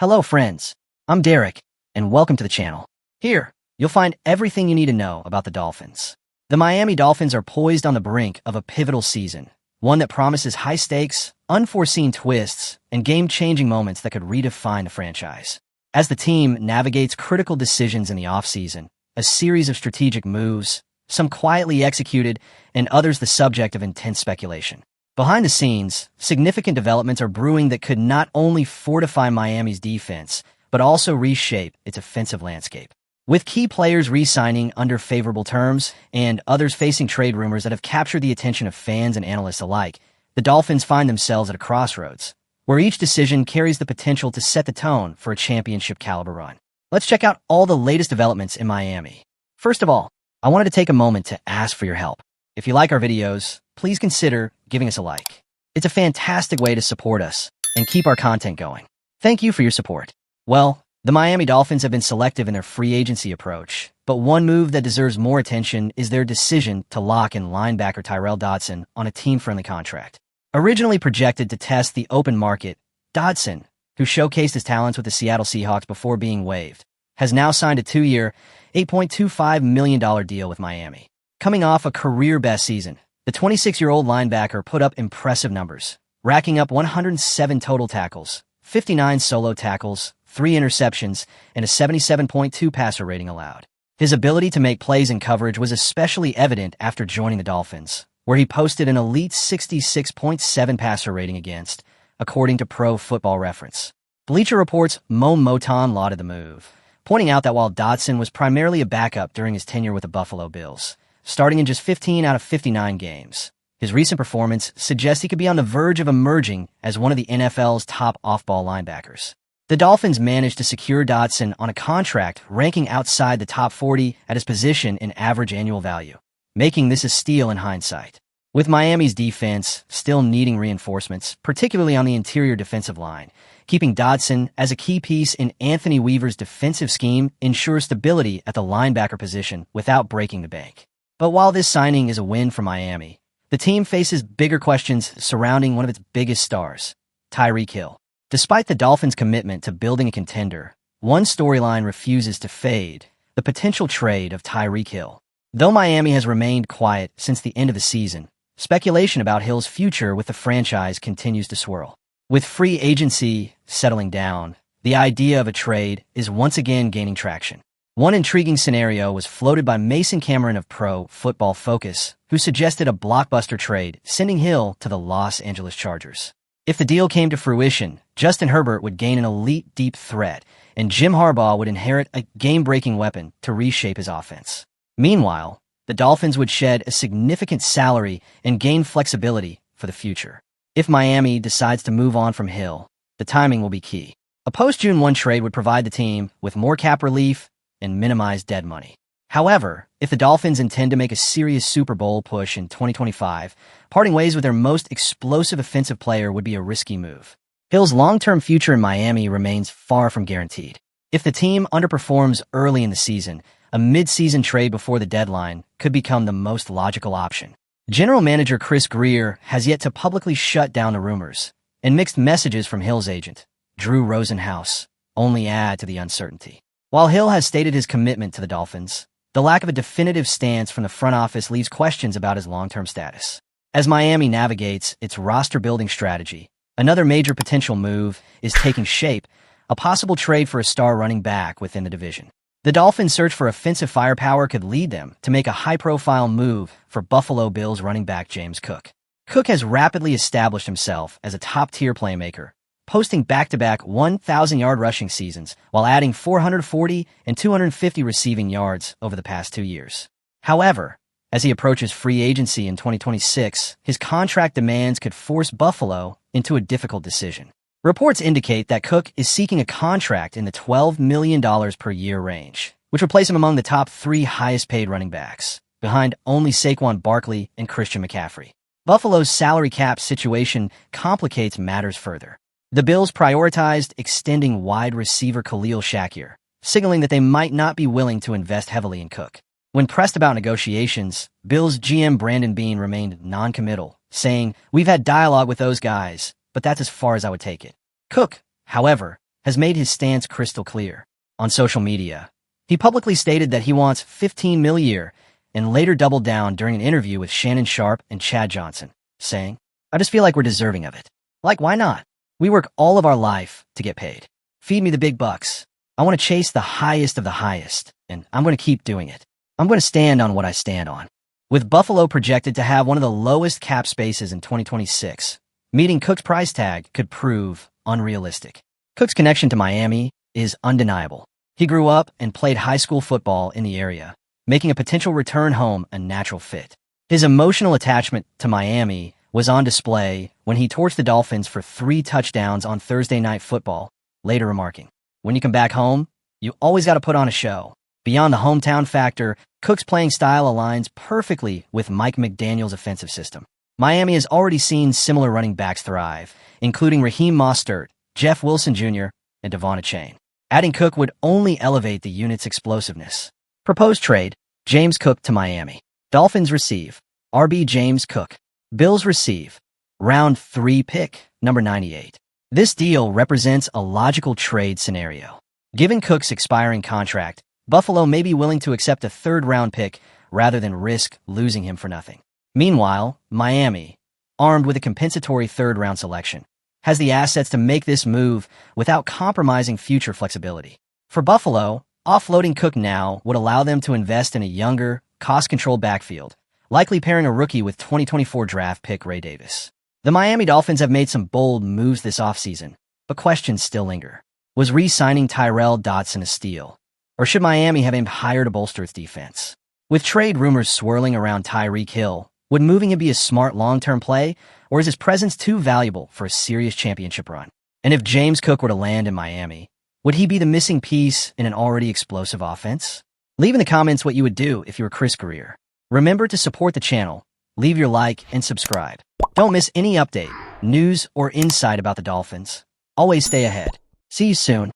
Hello friends, I'm Derek, and welcome to the channel. Here, you'll find everything you need to know about the Dolphins. The Miami Dolphins are poised on the brink of a pivotal season, one that promises high stakes, unforeseen twists, and game-changing moments that could redefine the franchise. As the team navigates critical decisions in the offseason, a series of strategic moves, some quietly executed, and others the subject of intense speculation. Behind the scenes, significant developments are brewing that could not only fortify Miami's defense, but also reshape its offensive landscape. With key players re-signing under favorable terms and others facing trade rumors that have captured the attention of fans and analysts alike, the Dolphins find themselves at a crossroads, where each decision carries the potential to set the tone for a championship-caliber run. Let's check out all the latest developments in Miami. First of all, I wanted to take a moment to ask for your help. If you like our videos, please consider giving us a like. It's a fantastic way to support us and keep our content going. Thank you for your support. Well, the Miami Dolphins have been selective in their free agency approach, but one move that deserves more attention is their decision to lock in linebacker Tyrell Dodson on a team-friendly contract. Originally projected to test the open market, Dodson, who showcased his talents with the Seattle Seahawks before being waived, has now signed a 2-year, $8.25 million deal with Miami. Coming off a career-best season, the 26-year-old linebacker put up impressive numbers, racking up 107 total tackles, 59 solo tackles, 3 interceptions, and a 77.2 passer rating allowed. His ability to make plays in coverage was especially evident after joining the Dolphins, where he posted an elite 66.7 passer rating against, according to Pro Football Reference. Bleacher Report's Mo Moton lauded the move, pointing out that while Dodson was primarily a backup during his tenure with the Buffalo Bills, starting in just 15 out of 59 games, his recent performance suggests he could be on the verge of emerging as one of the NFL's top off-ball linebackers. The Dolphins managed to secure Dodson on a contract ranking outside the top 40 at his position in average annual value, making this a steal in hindsight. With Miami's defense still needing reinforcements, particularly on the interior defensive line, keeping Dodson as a key piece in Anthony Weaver's defensive scheme ensures stability at the linebacker position without breaking the bank. But while this signing is a win for Miami, the team faces bigger questions surrounding one of its biggest stars, Tyreek Hill. Despite the Dolphins' commitment to building a contender, one storyline refuses to fade: the potential trade of Tyreek Hill. Though Miami has remained quiet since the end of the season, speculation about Hill's future with the franchise continues to swirl. With free agency settling down, the idea of a trade is once again gaining traction. One intriguing scenario was floated by Mason Cameron of Pro Football Focus, who suggested a blockbuster trade sending Hill to the Los Angeles Chargers. If the deal came to fruition, Justin Herbert would gain an elite deep threat, and Jim Harbaugh would inherit a game-breaking weapon to reshape his offense. Meanwhile, the Dolphins would shed a significant salary and gain flexibility for the future. If Miami decides to move on from Hill, the timing will be key. A post-June 1 trade would provide the team with more cap relief and minimize dead money. However, if the Dolphins intend to make a serious Super Bowl push in 2025, parting ways with their most explosive offensive player would be a risky move. Hill's long-term future in Miami remains far from guaranteed. If the team underperforms early in the season, a mid-season trade before the deadline could become the most logical option. General Manager Chris Grier has yet to publicly shut down the rumors, and mixed messages from Hill's agent, Drew Rosenhaus, only add to the uncertainty. While Hill has stated his commitment to the Dolphins, the lack of a definitive stance from the front office leaves questions about his long-term status. As Miami navigates its roster-building strategy, another major potential move is taking shape: a possible trade for a star running back within the division. The Dolphins' search for offensive firepower could lead them to make a high-profile move for Buffalo Bills running back James Cook. Cook has rapidly established himself as a top-tier playmaker, posting back-to-back 1,000-yard rushing seasons while adding 440 and 250 receiving yards over the past 2 years. However, as he approaches free agency in 2026, his contract demands could force Buffalo into a difficult decision. Reports indicate that Cook is seeking a contract in the $12 million per year range, which would place him among the top 3 highest-paid running backs, behind only Saquon Barkley and Christian McCaffrey. Buffalo's salary cap situation complicates matters further. The Bills prioritized extending wide receiver Khalil Shakir, signaling that they might not be willing to invest heavily in Cook. When pressed about negotiations, Bills GM Brandon Beane remained non-committal, saying, "We've had dialogue with those guys, but that's as far as I would take it." Cook, however, has made his stance crystal clear. On social media, he publicly stated that he wants $15 million a year and later doubled down during an interview with Shannon Sharpe and Chad Johnson, saying, "I just feel like we're deserving of it. Like, why not? We work all of our life to get paid. Feed me the big bucks. I want to chase the highest of the highest, and I'm going to keep doing it. I'm going to stand on what I stand on." With Buffalo projected to have one of the lowest cap spaces in 2026, meeting Cook's price tag could prove unrealistic. Cook's connection to Miami is undeniable. He grew up and played high school football in the area, making a potential return home a natural fit. His emotional attachment to Miami was on display when he torched the Dolphins for 3 touchdowns on Thursday Night Football, later remarking, "When you come back home, you always got to put on a show." Beyond the hometown factor, Cook's playing style aligns perfectly with Mike McDaniel's offensive system. Miami has already seen similar running backs thrive, including Raheem Mostert, Jeff Wilson Jr., and Devon Achane. Adding Cook would only elevate the unit's explosiveness. Proposed trade: James Cook to Miami. Dolphins receive RB James Cook. Bills receive round 3 pick, number 98. This deal represents a logical trade scenario. Given Cook's expiring contract, Buffalo may be willing to accept a 3rd-round pick rather than risk losing him for nothing. Meanwhile, Miami, armed with a compensatory 3rd-round selection, has the assets to make this move without compromising future flexibility. For Buffalo, offloading Cook now would allow them to invest in a younger, cost-controlled backfield, likely pairing a rookie with 2024 draft pick Ray Davis. The Miami Dolphins have made some bold moves this offseason, but questions still linger. Was re-signing Tyrell Dodson a steal? Or should Miami have aimed higher to bolster its defense? With trade rumors swirling around Tyreek Hill, would moving him be a smart long-term play, or is his presence too valuable for a serious championship run? And if James Cook were to land in Miami, would he be the missing piece in an already explosive offense? Leave in the comments what you would do if you were Chris Greer. Remember to support the channel, leave your like, and subscribe. Don't miss any update, news, or insight about the Dolphins. Always stay ahead. See you soon.